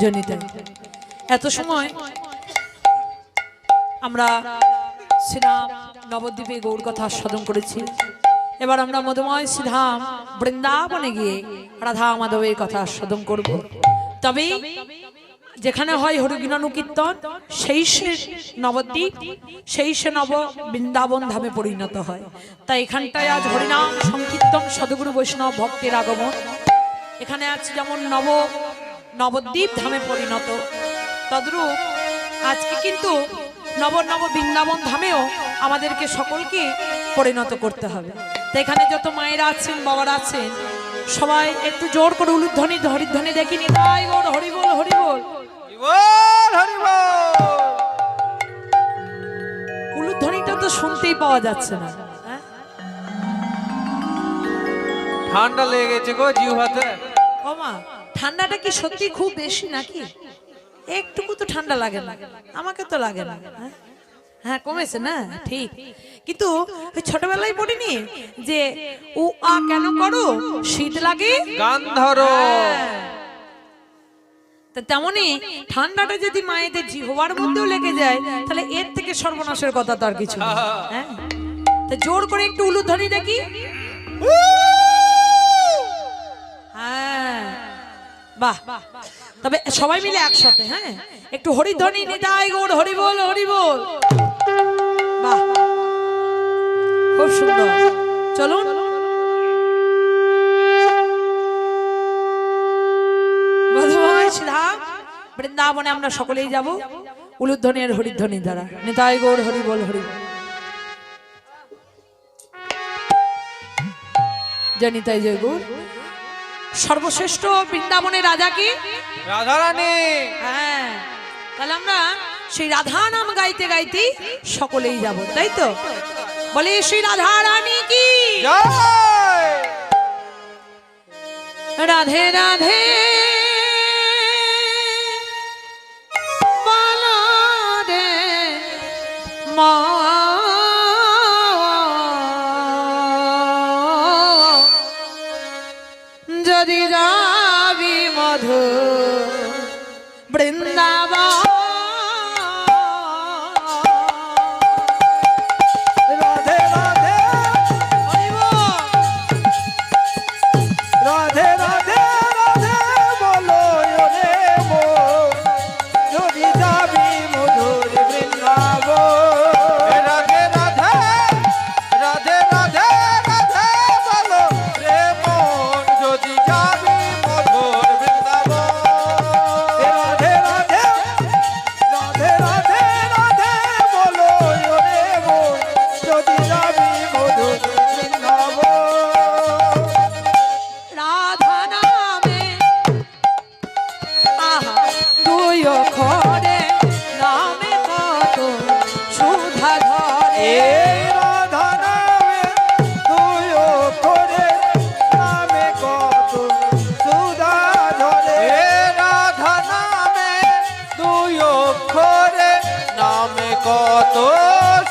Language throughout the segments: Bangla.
জনিতা এত সময় আমরা শ্রীরাম নবদ্বীপে গৌর কথা আস্বাদন করেছি। এবার আমরা মধুময় শ্রীধাম বৃন্দাবনে গিয়ে রাধা মাধবের কথা আস্বাদন করব। তবে যেখানে হয় হরিগুণানুকীর্তন সেই সে নবদ্বীপ, সেই সে নব বৃন্দাবন ধামে পরিণত হয়। তাই এখানটায় আজ হরিনাম সংকীর্তন সদগুরু বৈষ্ণব ভক্তের আগমন। এখানে আছে যেমন নবদ্বীপ ধামে পরিণত, তদ্রূপ আজকে কিন্তু নব বৃন্দাবন ধামেও আমাদেরকে সকলকে পরিণত করতে হবে। তো এখানে যত মায়েরা আছেন, বাবারা আছেন, সবাই একটু জোর করে উলুধ্বনি হরিধ্বনি দেখিনি। তাই গৌর হরি বল, হরি বল, উলুধ্বনিটা তো শুনতেই পাওয়া যাচ্ছে না। ঠান্ডা লেগে গেছে গো জিহ্বাতে। ও মা, ঠান্ডাটা কি সত্যি খুব বেশি নাকি? একটুকু তো ঠান্ডা লাগে না, আমাকে তো লাগে না। হ্যাঁ কমেছে না, ঠিক। কিন্তু ছোটবেলায় পড়িনি যে উ আ কেন করো শীত লাগে গান ধরো। তেমনি ঠান্ডাটা যদি মায়েদের জিহ্বার মধ্যেও লেগে যায় তাহলে এর থেকে সর্বনাশের কথা তো আর কিছু নেই। হ্যাঁ, তা জোর করে একটু উলুধ্বনি দেখি। হ্যাঁ বাহ, তবে সবাই মিলে একসাথে। হ্যাঁ, একটু হরিধ্বনি নিতাই গৌর হরি বল, হরি বল। বাহ, খুব সুন্দর। চলুন মধুময় শ্রীধাম বৃন্দাবনে আমরা সকলেই যাব উলুধ্বনি আর হরিধ্বনি দ্বারা। নিতাই গৌর হরি বল, হরি বল। জয় নিতাই, জয় গৌর। সর্বশ্রেষ্ঠ বৃন্দাবনের রাজা কি? রাধারানী। হ্যাঁ, তাহলে আমরা সেই রাধা নাম গাইতে গাইতে সকলেই যাব, তাই তো? বলে শ্রী রাধা রানী কি জয়। রাধে রাধে বলো রে মা, যদি যাবি মধু বৃন্দাবন। রাধে রাধে রাধে রাধে রাধে বলো রে মো, যদি যাবি মধুর বৃন্দাবন। রাধে রাধে রাধে রাধে রাধে বলো রে মন, যদি যাবি মধুর বৃন্দাবন। রাধে রাধে রাধে রাধে রাধে বলো রে মন, যদি যাবি মধুর বৃন্দাবন। রাধা নামে আহা দুই অক্ষরে নামে কত সুধা ধরে। এই রাধা নামে দুই অক্ষরে নামে কত সুধা ঝরে। রাধা নামে দুই অক্ষরে নামে কত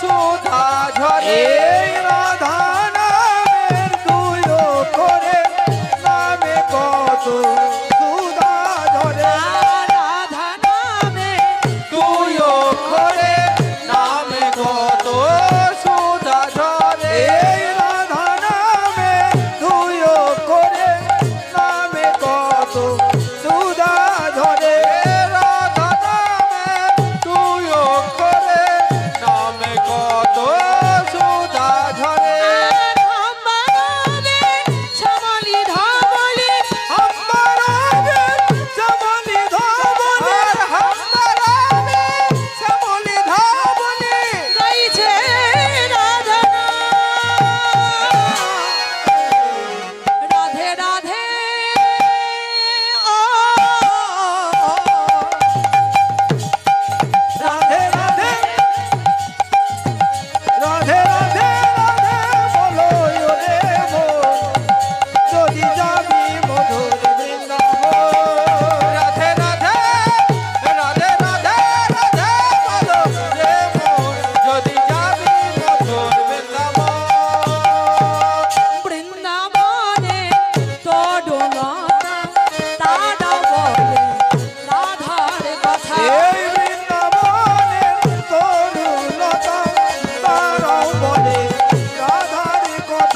সুধা ঝরে। এই রাধা নামের দুই অক্ষরে নামে কত সুধা ঝরে। রাধা নামে দুই অক্ষরে নামে কত সুধা ঝরে। এই রাধা নামে দুই অক্ষরে নামে কত সুধা ঝরে। রাধা নামে দুই অক্ষরে নামে কত সুধা ঝরে।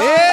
এ